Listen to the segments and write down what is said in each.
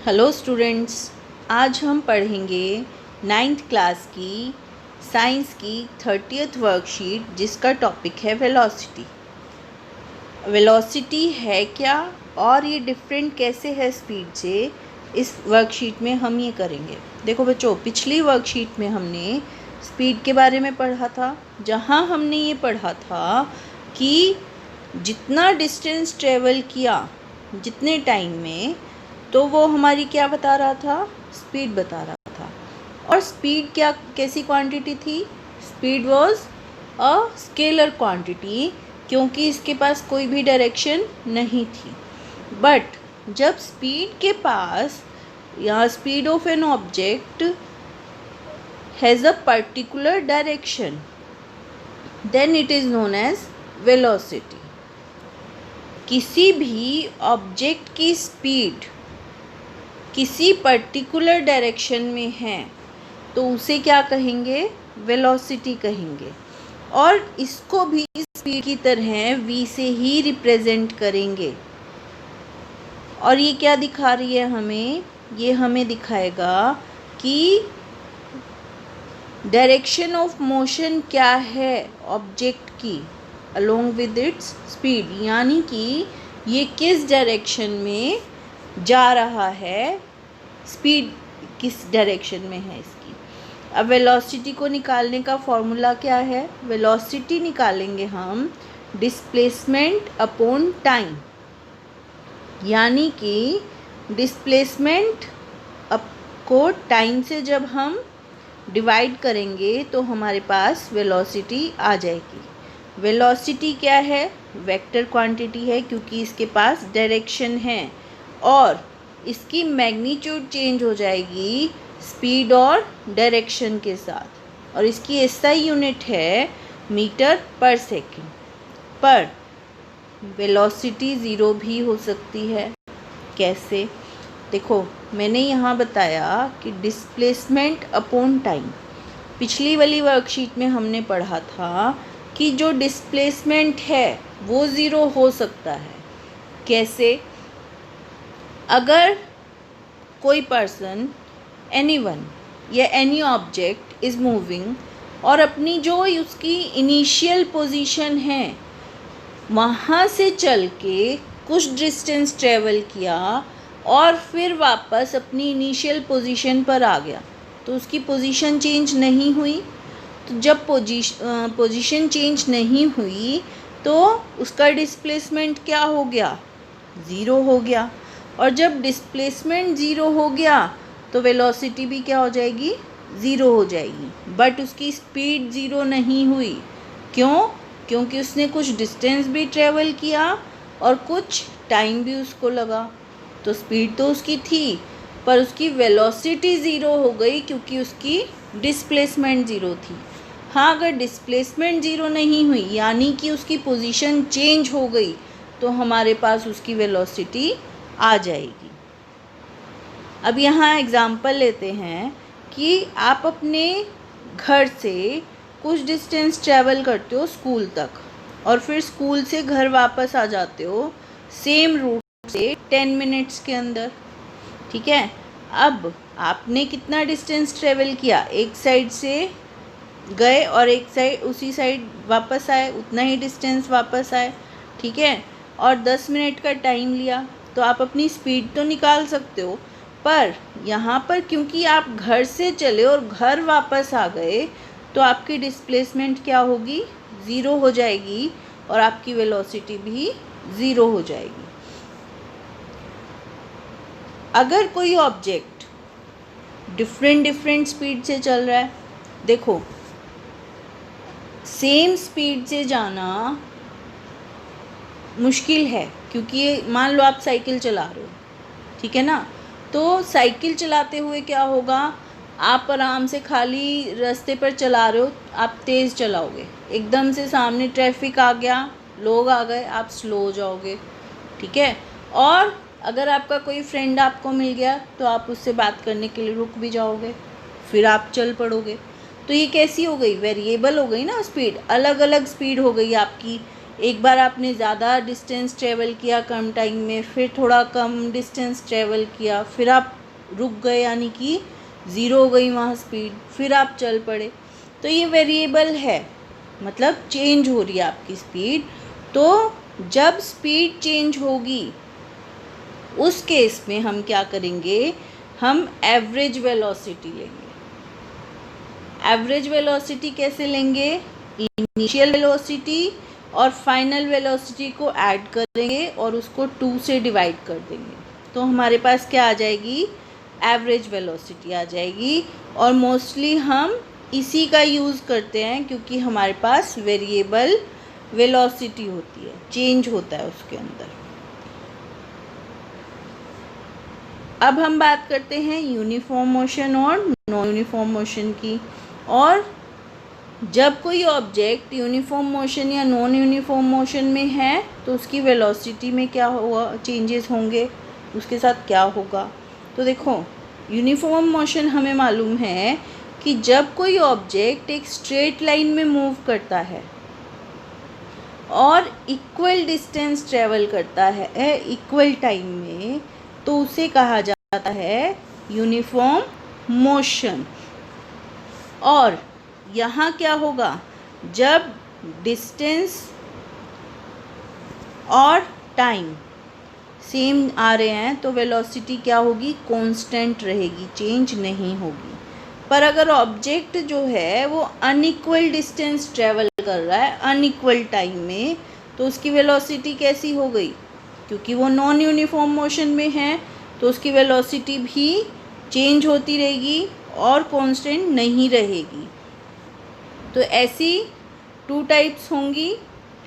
Hello students, आज हम पढ़ेंगे 9th क्लास की साइंस की 30th वर्कशीट जिसका टॉपिक है वेलोसिटी। वेलोसिटी है क्या और ये डिफरेंट कैसे है स्पीड से, इस वर्कशीट में हम ये करेंगे। देखो बच्चों, पिछली वर्कशीट में हमने स्पीड के बारे में पढ़ा था, जहाँ हमने ये पढ़ा था कि जितना डिस्टेंस ट्रेवल किया जितने टाइम में, तो वो हमारी क्या बता रहा था, स्पीड बता रहा था। और स्पीड क्या कैसी क्वांटिटी थी? Speed was a scalar quantity, क्योंकि इसके पास कोई भी डायरेक्शन नहीं थी। बट जब स्पीड के पास या speed of an object has a particular direction, then it is known as velocity. किसी भी ऑब्जेक्ट की स्पीड किसी पर्टिकुलर डायरेक्शन में है तो उसे क्या कहेंगे? वेलोसिटी कहेंगे। और इसको भी स्पीड की तरह v से ही रिप्रेजेंट करेंगे। और ये क्या दिखा रही है हमें? ये हमें दिखाएगा कि डायरेक्शन ऑफ मोशन क्या है ऑब्जेक्ट की अलोंग विद इट्स स्पीड, यानी कि ये किस डायरेक्शन में जा रहा है, स्पीड किस डायरेक्शन में है इसकी। अब वेलोसिटी को निकालने का फॉर्मूला क्या है? वेलोसिटी निकालेंगे हम डिस्प्लेसमेंट अपॉन टाइम, यानी कि डिस्प्लेसमेंट को टाइम से जब हम डिवाइड करेंगे तो हमारे पास वेलोसिटी आ जाएगी। वेलोसिटी क्या है? वेक्टर क्वांटिटी है, क्योंकि इसके पास डायरेक्शन है और इसकी मैग्नीट्यूड चेंज हो जाएगी स्पीड और डायरेक्शन के साथ। और इसकी एसआई यूनिट है मीटर पर सेकंड। पर वेलोसिटी ज़ीरो भी हो सकती है। कैसे? देखो, मैंने यहाँ बताया कि डिस्प्लेसमेंट अपॉन टाइम। पिछली वाली वर्कशीट में हमने पढ़ा था कि जो डिस्प्लेसमेंट है वो ज़ीरो हो सकता है। कैसे? अगर कोई पर्सन, एनीवन या एनी ऑब्जेक्ट इज़ मूविंग और अपनी जो उसकी इनिशियल पोजीशन है वहाँ से चल के कुछ डिस्टेंस ट्रेवल किया और फिर वापस अपनी इनिशियल पोजीशन पर आ गया, तो उसकी पोजीशन चेंज नहीं हुई। तो जब पोजीशन चेंज नहीं हुई तो उसका डिस्प्लेसमेंट क्या हो गया? ज़ीरो हो गया। और जब डिस्प्लेसमेंट ज़ीरो हो गया तो वेलोसिटी भी क्या हो जाएगी? ज़ीरो हो जाएगी। बट उसकी स्पीड ज़ीरो नहीं हुई। क्यों? क्योंकि उसने कुछ डिस्टेंस भी ट्रेवल किया और कुछ टाइम भी उसको लगा। तो स्पीड तो उसकी थी, पर उसकी वेलोसिटी ज़ीरो हो गई क्योंकि उसकी डिस्प्लेसमेंट ज़ीरो थी। हाँ, अगर डिस्प्लेसमेंट ज़ीरो नहीं हुई, यानी कि उसकी पोजीशन चेंज हो गई, तो हमारे पास उसकी वेलोसिटी आ जाएगी। अब यहाँ एग्जाम्पल लेते हैं कि आप अपने घर से कुछ डिस्टेंस ट्रैवल करते हो स्कूल तक, और फिर स्कूल से घर वापस आ जाते हो सेम रूट से 10 मिनट्स के अंदर। ठीक है, अब आपने कितना डिस्टेंस ट्रैवल किया? एक साइड से गए और एक साइड उसी साइड वापस आए, उतना ही डिस्टेंस वापस आए। ठीक है, और 10 मिनट का टाइम लिया, तो आप अपनी स्पीड तो निकाल सकते हो। पर यहाँ पर क्योंकि आप घर से चले और घर वापस आ गए, तो आपकी डिस्प्लेसमेंट क्या होगी? ज़ीरो हो जाएगी और आपकी वेलोसिटी भी ज़ीरो हो जाएगी। अगर कोई ऑब्जेक्ट डिफरेंट स्पीड से चल रहा है, देखो सेम स्पीड से जाना मुश्किल है, क्योंकि मान लो आप साइकिल चला रहे हो, ठीक है ना, तो साइकिल चलाते हुए क्या होगा? आप आराम से खाली रास्ते पर चला रहे हो, आप तेज़ चलाओगे, एकदम से सामने ट्रैफिक आ गया, लोग आ गए, आप स्लो हो जाओगे। ठीक है, और अगर आपका कोई फ्रेंड आपको मिल गया तो आप उससे बात करने के लिए रुक भी जाओगे, फिर आप चल पड़ोगे। तो ये कैसी हो गई? वेरिएबल हो गई ना स्पीड, अलग अलग स्पीड हो गई आपकी। एक बार आपने ज़्यादा डिस्टेंस ट्रेवल किया कम टाइम में, फिर थोड़ा कम डिस्टेंस ट्रेवल किया, फिर आप रुक गए यानी कि ज़ीरो हो गई वहाँ स्पीड, फिर आप चल पड़े। तो ये वेरिएबल है, मतलब चेंज हो रही है आपकी स्पीड। तो जब स्पीड चेंज होगी उस केस में हम क्या करेंगे, हम एवरेज वेलोसिटी लेंगे। एवरेज वेलोसिटी कैसे लेंगे, इनिशियल वेलोसिटी और फाइनल वेलोसिटी को ऐड करेंगे और उसको 2 से डिवाइड कर देंगे, तो हमारे पास क्या आ जाएगी, एवरेज वेलोसिटी आ जाएगी। और मोस्टली हम इसी का यूज़ करते हैं क्योंकि हमारे पास वेरिएबल वेलोसिटी होती है, चेंज होता है उसके अंदर। अब हम बात करते हैं यूनिफॉर्म मोशन और नॉन यूनिफॉर्म मोशन की। और जब कोई ऑब्जेक्ट यूनिफॉर्म मोशन या नॉन यूनिफॉर्म मोशन में है तो उसकी वेलोसिटी में क्या होगा, चेंजेस होंगे, उसके साथ क्या होगा। तो देखो, यूनिफॉर्म मोशन हमें मालूम है कि जब कोई ऑब्जेक्ट एक स्ट्रेट लाइन में मूव करता है और इक्वल डिस्टेंस ट्रेवल करता है इक्वल टाइम में, तो उसे कहा जाता है यूनिफॉर्म मोशन। और यहाँ क्या होगा, जब डिस्टेंस और टाइम सेम आ रहे हैं तो वेलोसिटी क्या होगी, कांस्टेंट रहेगी, चेंज नहीं होगी। पर अगर ऑब्जेक्ट जो है वो अनइक्वल डिस्टेंस ट्रेवल कर रहा है अनइक्वल टाइम में, तो उसकी वेलोसिटी कैसी हो गई, क्योंकि वो नॉन यूनिफॉर्म मोशन में है तो उसकी वेलोसिटी भी चेंज होती रहेगी और कांस्टेंट नहीं रहेगी। तो ऐसी 2 टाइप्स होंगी,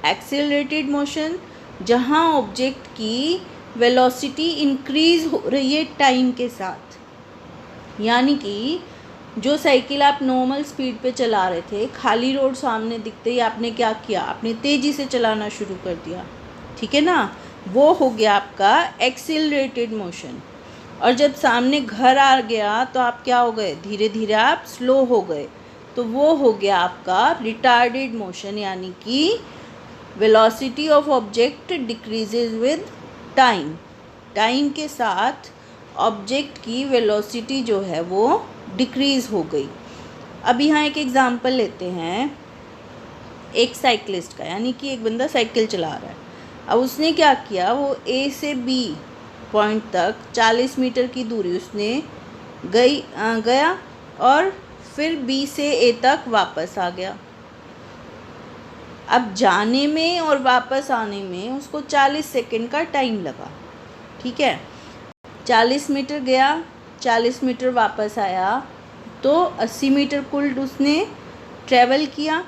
एक्सेलरेटेड मोशन जहाँ ऑब्जेक्ट की वेलोसिटी इंक्रीज हो रही है टाइम के साथ, यानी कि जो साइकिल आप नॉर्मल स्पीड पे चला रहे थे, खाली रोड सामने दिखते ही आपने क्या किया, आपने तेज़ी से चलाना शुरू कर दिया, ठीक है ना, वो हो गया आपका एक्सेलरेटेड मोशन। और जब सामने घर आ गया तो आप क्या हो गए, धीरे धीरे आप स्लो हो गए, तो वो हो गया आपका रिटार्डेड मोशन, यानी कि velocity of object decreases with time. Time के साथ ऑब्जेक्ट की वेलोसिटी जो है वो डिक्रीज़ हो गई। अब यहाँ एक एग्ज़ाम्पल लेते हैं एक साइकिलिस्ट का, यानी कि एक बंदा साइकिल चला रहा है। अब उसने क्या किया, वो ए से बी पॉइंट तक 40 मीटर की दूरी उसने गया और फिर बी से ए तक वापस आ गया। अब जाने में और वापस आने में उसको 40 सेकंड का टाइम लगा, ठीक है। 40 मीटर गया, 40 मीटर वापस आया, तो 80 मीटर कुल उसने ट्रैवल किया,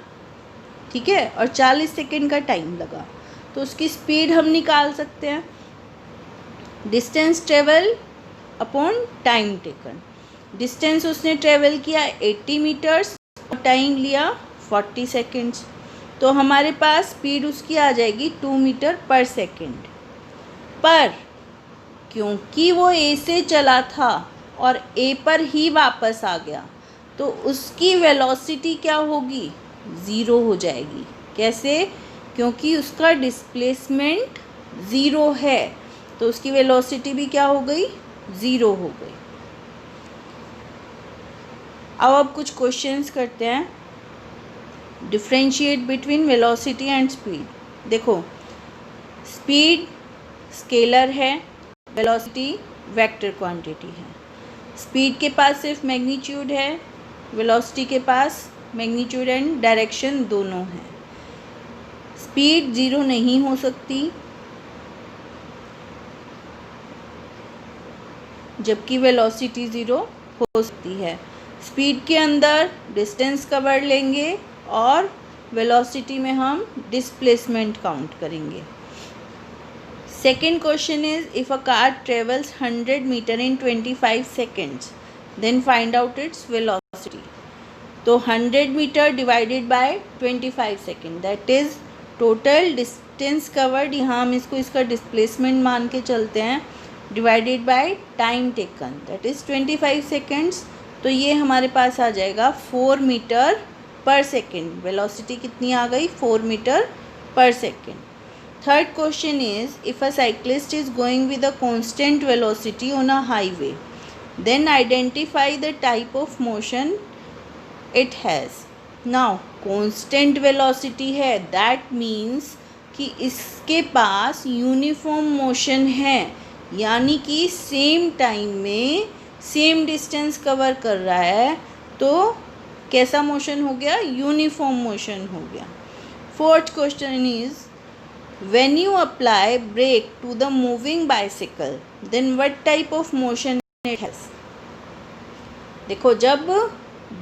ठीक है, और 40 सेकंड का टाइम लगा। तो उसकी स्पीड हम निकाल सकते हैं, distance travel upon time taken. Distance उसने ट्रेवल किया 80 मीटर्स और टाइम लिया 40 सेकंड्स, तो हमारे पास स्पीड उसकी आ जाएगी 2 मीटर पर सेकंड। पर क्योंकि वो ए से चला था और ए पर ही वापस आ गया, तो उसकी वेलोसिटी क्या होगी, 0 हो जाएगी। कैसे, क्योंकि उसका डिस्प्लेसमेंट 0 है, तो उसकी वेलोसिटी भी क्या हो गई, 0 हो गई। अब कुछ क्वेश्चंस करते हैं, differentiate between velocity and speed. देखो, स्पीड स्केलर है, वेलोसिटी वेक्टर क्वांटिटी है। स्पीड के पास सिर्फ मैग्नीट्यूड है, वेलोसिटी के पास मैग्नीट्यूड एंड डायरेक्शन दोनों हैं। स्पीड 0 नहीं हो सकती, जबकि वेलोसिटी 0 हो सकती है। स्पीड के अंदर डिस्टेंस कवर लेंगे और वेलोसिटी में हम डिस्प्लेसमेंट काउंट करेंगे। Second question is, if a car travels 100 metre in 25 seconds then find out its velocity. तो 100 metre divided by 25 second, that is total distance covered, यहाँ हम इसका डिस्प्लेसमेंट मान के चलते हैं, divided by time taken, that is 25 seconds. तो ये हमारे पास आ जाएगा 4 मीटर पर सेकेंड। वेलोसिटी कितनी आ गई, 4 metre per second. Third question is, if a cyclist is going with a constant velocity on a highway, then identify the type of motion it has. Now constant velocity है, that means कि इसके पास uniform motion है, यानी कि same time में same distance cover कर रहा है, तो कैसा मोशन हो गया? यूनिफॉर्म मोशन हो गया. Fourth question is, when you apply brake to the moving bicycle, then what type of motion it has? देखो, जब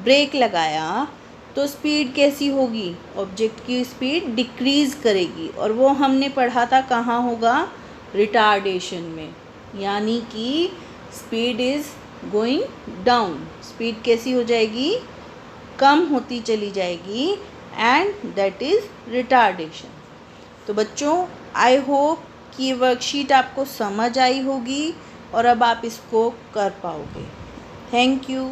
ब्रेक लगाया तो स्पीड कैसी होगी? ऑब्जेक्ट की स्पीड डिक्रीज करेगी, और वो हमने पढ़ा था कहाँ होगा? रिटार्डेशन में, यानी कि speed is going down. Speed कैसी हो जाएगी? कम होती चली जाएगी, एंड दैट इज रिटार्डेशन. तो बच्चों, आई होप कि ये वर्कशीट आपको समझ आई होगी और अब आप इसको कर पाओगे. Thank you.